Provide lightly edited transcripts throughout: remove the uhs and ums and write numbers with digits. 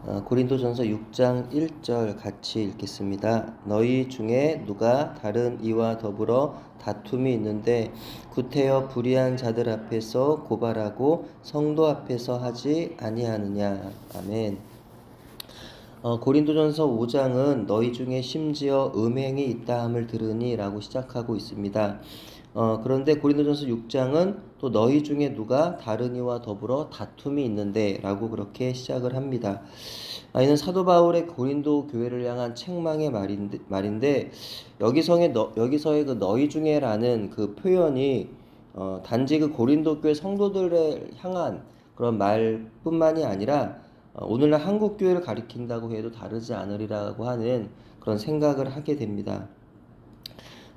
고린도전서 6장 1절 같이 읽겠습니다. 너희 중에 누가 다른 이와 더불어 다툼이 있는데 구태여 불의한 자들 앞에서 고발하고 성도 앞에서 하지 아니하느냐. 아멘. 고린도전서 5장은 너희 중에 심지어 음행이 있다 함을 들으니 라고 시작하고 있습니다. 그런데 고린도전서 6장은 또 너희 중에 누가 다른 이와 더불어 다툼이 있는데 라고 그렇게 시작을 합니다. 이는 사도 바울의 고린도 교회를 향한 책망의 말인데 여기서의 그 너희 중에라는 그 표현이 단지 그 고린도 교회 성도들을 향한 그런 말뿐만이 아니라 오늘날 한국 교회를 가리킨다고 해도 다르지 않으리라고 하는 그런 생각을 하게 됩니다.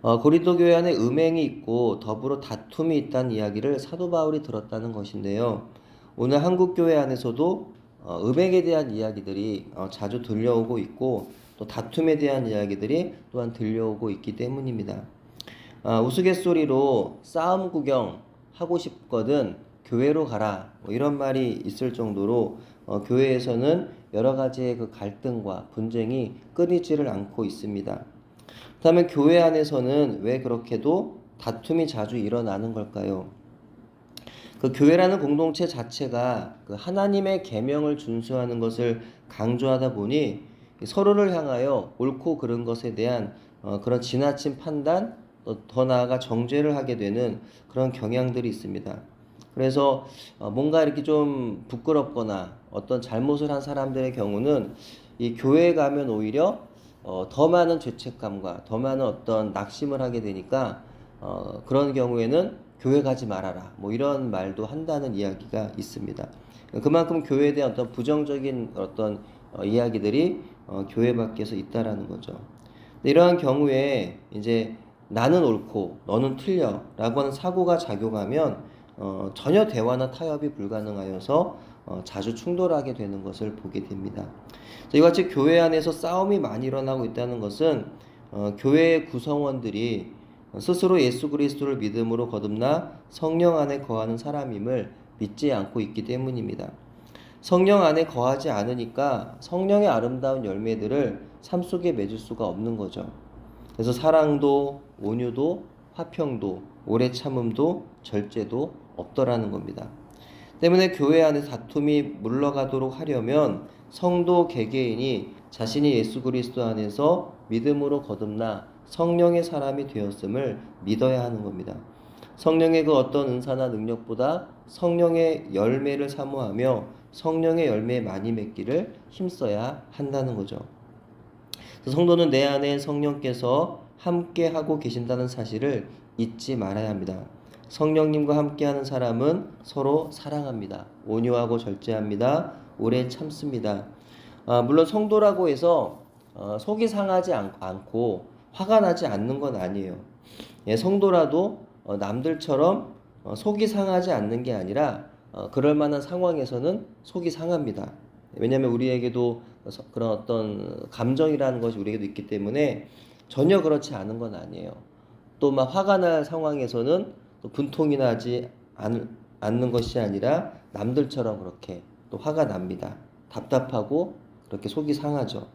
고린도 교회 안에 음행이 있고 더불어 다툼이 있다는 이야기를 사도 바울이 들었다는 것인데요. 오늘 한국 교회 안에서도 음행에 대한 이야기들이 자주 들려오고 있고 또 다툼에 대한 이야기들이 또한 들려오고 있기 때문입니다. 우스갯소리로 싸움 구경 하고 싶거든 교회로 가라 이런 말이 있을 정도로 교회에서는 여러 가지의 그 갈등과 분쟁이 끊이지를 않고 있습니다. 그렇다면 교회 안에서는 왜 그렇게도 다툼이 자주 일어나는 걸까요? 그 교회라는 공동체 자체가 그 하나님의 계명을 준수하는 것을 강조하다 보니 서로를 향하여 옳고 그른 것에 대한 그런 지나친 판단, 더 나아가 정죄를 하게 되는 그런 경향들이 있습니다. 그래서 뭔가 이렇게 좀 부끄럽거나 어떤 잘못을 한 사람들의 경우는 이 교회에 가면 오히려 더 많은 죄책감과 더 많은 어떤 낙심을 하게 되니까 그런 경우에는 교회 가지 말아라 이런 말도 한다는 이야기가 있습니다. 그만큼 교회에 대한 어떤 부정적인 어떤 이야기들이 교회 밖에서 있다라는 거죠. 이러한 경우에 이제 나는 옳고 너는 틀려 라고 하는 사고가 작용하면 전혀 대화나 타협이 불가능하여서 자주 충돌하게 되는 것을 보게 됩니다. 이와 같이 교회 안에서 싸움이 많이 일어나고 있다는 것은 교회의 구성원들이 스스로 예수 그리스도를 믿음으로 거듭나 성령 안에 거하는 사람임을 믿지 않고 있기 때문입니다. 성령 안에 거하지 않으니까 성령의 아름다운 열매들을 삶 속에 맺을 수가 없는 거죠. 그래서 사랑도 온유도 화평도 오래 참음도 절제도 없더라는 겁니다. 때문에 교회 안에 다툼이 물러가도록 하려면 성도 개개인이 자신이 예수 그리스도 안에서 믿음으로 거듭나 성령의 사람이 되었음을 믿어야 하는 겁니다. 성령의 그 어떤 은사나 능력보다 성령의 열매를 사모하며 성령의 열매 많이 맺기를 힘써야 한다는 거죠. 성도는 내 안에 성령께서 함께 하고 계신다는 사실을 잊지 말아야 합니다. 성령님과 함께하는 사람은 서로 사랑합니다. 온유하고 절제합니다. 오래 참습니다. 물론 성도라고 해서 속이 상하지 않고 화가 나지 않는 건 아니에요. 성도라도 남들처럼 속이 상하지 않는 게 아니라 그럴 만한 상황에서는 속이 상합니다. 왜냐하면 우리에게도 그런 어떤 감정이라는 것이 우리에게도 있기 때문에 전혀 그렇지 않은 건 아니에요. 또 막 화가 날 상황에서는 또 분통이 나지 않는 것이 아니라 남들처럼 그렇게 또 화가 납니다. 답답하고 그렇게 속이 상하죠.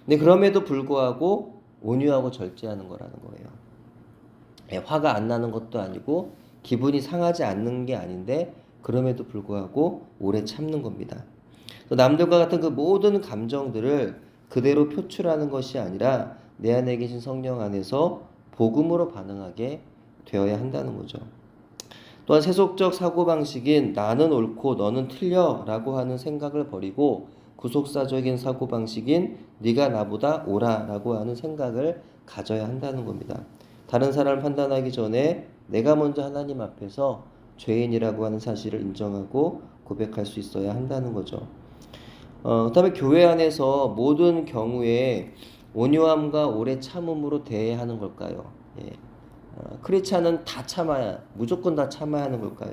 근데 그럼에도 불구하고 온유하고 절제하는 거라는 거예요. 화가 안 나는 것도 아니고 기분이 상하지 않는 게 아닌데 그럼에도 불구하고 오래 참는 겁니다. 또 남들과 같은 그 모든 감정들을 그대로 표출하는 것이 아니라 내 안에 계신 성령 안에서 복음으로 반응하게 되어야 한다는 거죠. 또한 세속적 사고방식인 나는 옳고 너는 틀려 라고 하는 생각을 버리고 구속사적인 사고방식인 네가 나보다 옳아 라고 하는 생각을 가져야 한다는 겁니다. 다른 사람을 판단하기 전에 내가 먼저 하나님 앞에서 죄인이라고 하는 사실을 인정하고 고백할 수 있어야 한다는 거죠. 그다음에 교회 안에서 모든 경우에 온유함과 오래 참음으로 대해야 하는 걸까요? 크리스찬은 다 참아야, 무조건 다 참아야 하는 걸까요?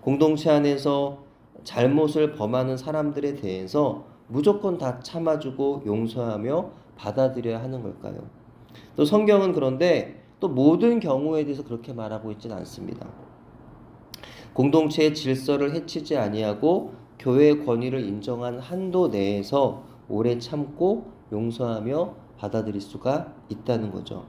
공동체 안에서 잘못을 범하는 사람들에 대해서 무조건 다 참아주고 용서하며 받아들여야 하는 걸까요? 또 성경은 그런데 또 모든 경우에 대해서 그렇게 말하고 있지는 않습니다. 공동체의 질서를 해치지 아니하고 교회의 권위를 인정한 한도 내에서 오래 참고 용서하며 받아들일 수가 있다는 거죠.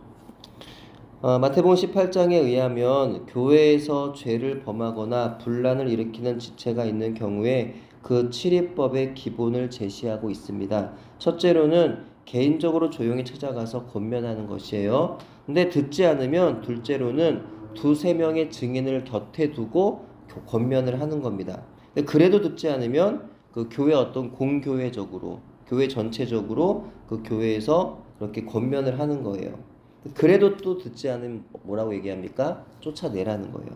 마태복음 18장에 의하면 교회에서 죄를 범하거나 분란을 일으키는 지체가 있는 경우에 그 치리법의 기본을 제시하고 있습니다. 첫째로는 개인적으로 조용히 찾아가서 권면하는 것이에요. 근데 듣지 않으면 둘째로는 두세 명의 증인을 곁에 두고 권면을 하는 겁니다. 그래도 듣지 않으면 그 교회 어떤 공교회적으로 교회 전체적으로 그 교회에서 그렇게 권면을 하는 거예요. 그래도 또 듣지 않으면 뭐라고 얘기합니까? 쫓아내라는 거예요.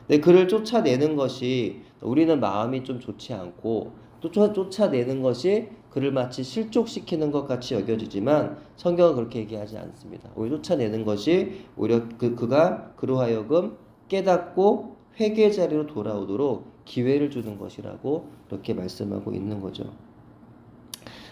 근데 그를 쫓아내는 것이 우리는 마음이 좀 좋지 않고 또 쫓아내는 것이 그를 마치 실족시키는 것 같이 여겨지지만 성경은 그렇게 얘기하지 않습니다. 오히려 쫓아내는 것이 오히려 그가 그로 하여금 깨닫고 회개의 자리로 돌아오도록 기회를 주는 것이라고 그렇게 말씀하고 있는 거죠.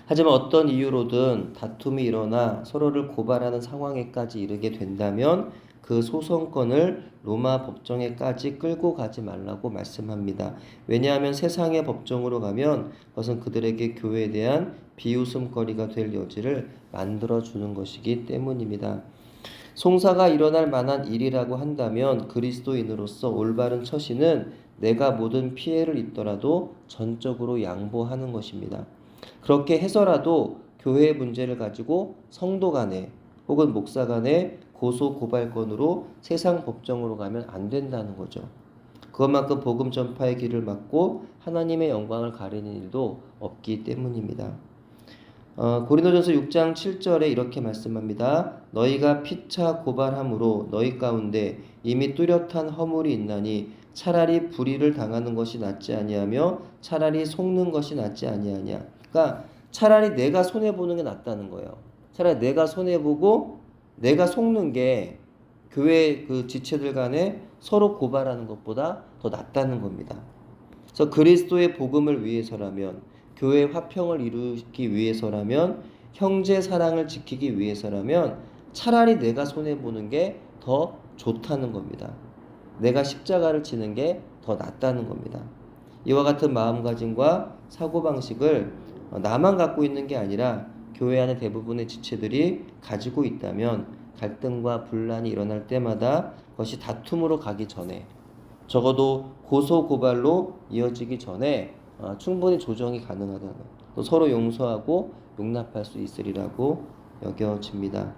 하지만 어떤 이유로든 다툼이 일어나 서로를 고발하는 상황에까지 이르게 된다면 그 소송권을 로마 법정에까지 끌고 가지 말라고 말씀합니다. 왜냐하면 세상의 법정으로 가면 그것은 그들에게 교회에 대한 비웃음거리가 될 여지를 만들어주는 것이기 때문입니다. 송사가 일어날 만한 일이라고 한다면 그리스도인으로서 올바른 처신은 내가 모든 피해를 입더라도 전적으로 양보하는 것입니다. 그렇게 해서라도 교회의 문제를 가지고 성도 간에 혹은 목사 간에 고소 고발건으로 세상 법정으로 가면 안 된다는 거죠. 그것만큼 복음 전파의 길을 막고 하나님의 영광을 가리는 일도 없기 때문입니다. 고린도전서 6장 7절에 이렇게 말씀합니다. 너희가 피차 고발함으로 너희 가운데 이미 뚜렷한 허물이 있나니 차라리 불의를 당하는 것이 낫지 아니하며 차라리 속는 것이 낫지 아니하냐. 그러니까 차라리 내가 손해보는 게 낫다는 거예요. 차라리 내가 손해보고 내가 속는 게 교회 그 지체들 간에 서로 고발하는 것보다 더 낫다는 겁니다. 그래서 그리스도의 복음을 위해서라면, 교회 화평을 이루기 위해서라면, 형제 사랑을 지키기 위해서라면 차라리 내가 손해보는 게 더 좋다는 겁니다. 내가 십자가를 지는 게 더 낫다는 겁니다. 이와 같은 마음가짐과 사고방식을 나만 갖고 있는 게 아니라 교회 안에 대부분의 지체들이 가지고 있다면 갈등과 분란이 일어날 때마다 그것이 다툼으로 가기 전에 적어도 고소 고발로 이어지기 전에 충분히 조정이 가능하다는 또 서로 용서하고 용납할 수 있으리라고 여겨집니다.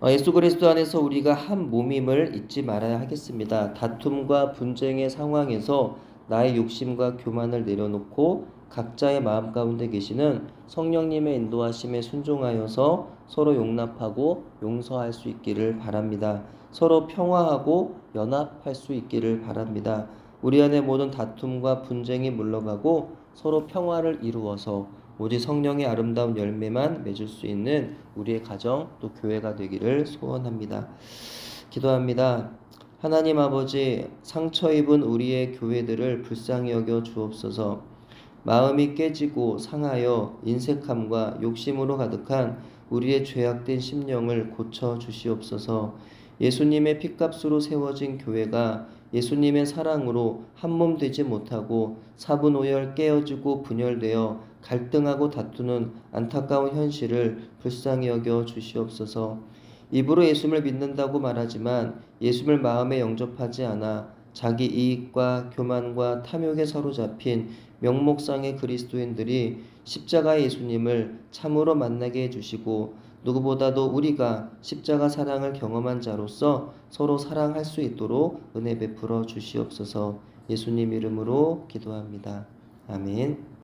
예수 그리스도 안에서 우리가 한 몸임을 잊지 말아야 하겠습니다. 다툼과 분쟁의 상황에서 나의 욕심과 교만을 내려놓고 각자의 마음 가운데 계시는 성령님의 인도하심에 순종하여서 서로 용납하고 용서할 수 있기를 바랍니다. 서로 평화하고 연합할 수 있기를 바랍니다. 우리 안에 모든 다툼과 분쟁이 물러가고 서로 평화를 이루어서 오직 성령의 아름다운 열매만 맺을 수 있는 우리의 가정 또 교회가 되기를 소원합니다. 기도합니다. 하나님 아버지, 상처 입은 우리의 교회들을 불쌍히 여겨 주옵소서. 마음이 깨지고 상하여 인색함과 욕심으로 가득한 우리의 죄악된 심령을 고쳐 주시옵소서. 예수님의 핏값으로 세워진 교회가 예수님의 사랑으로 한몸 되지 못하고 사분오열 깨어지고 분열되어 갈등하고 다투는 안타까운 현실을 불쌍히 여겨 주시옵소서. 입으로 예수님을 믿는다고 말하지만 예수님을 마음에 영접하지 않아 자기 이익과 교만과 탐욕에 사로잡힌 명목상의 그리스도인들이 십자가의 예수님을 참으로 만나게 해주시고 누구보다도 우리가 십자가 사랑을 경험한 자로서 서로 사랑할 수 있도록 은혜 베풀어 주시옵소서. 예수님 이름으로 기도합니다. 아멘.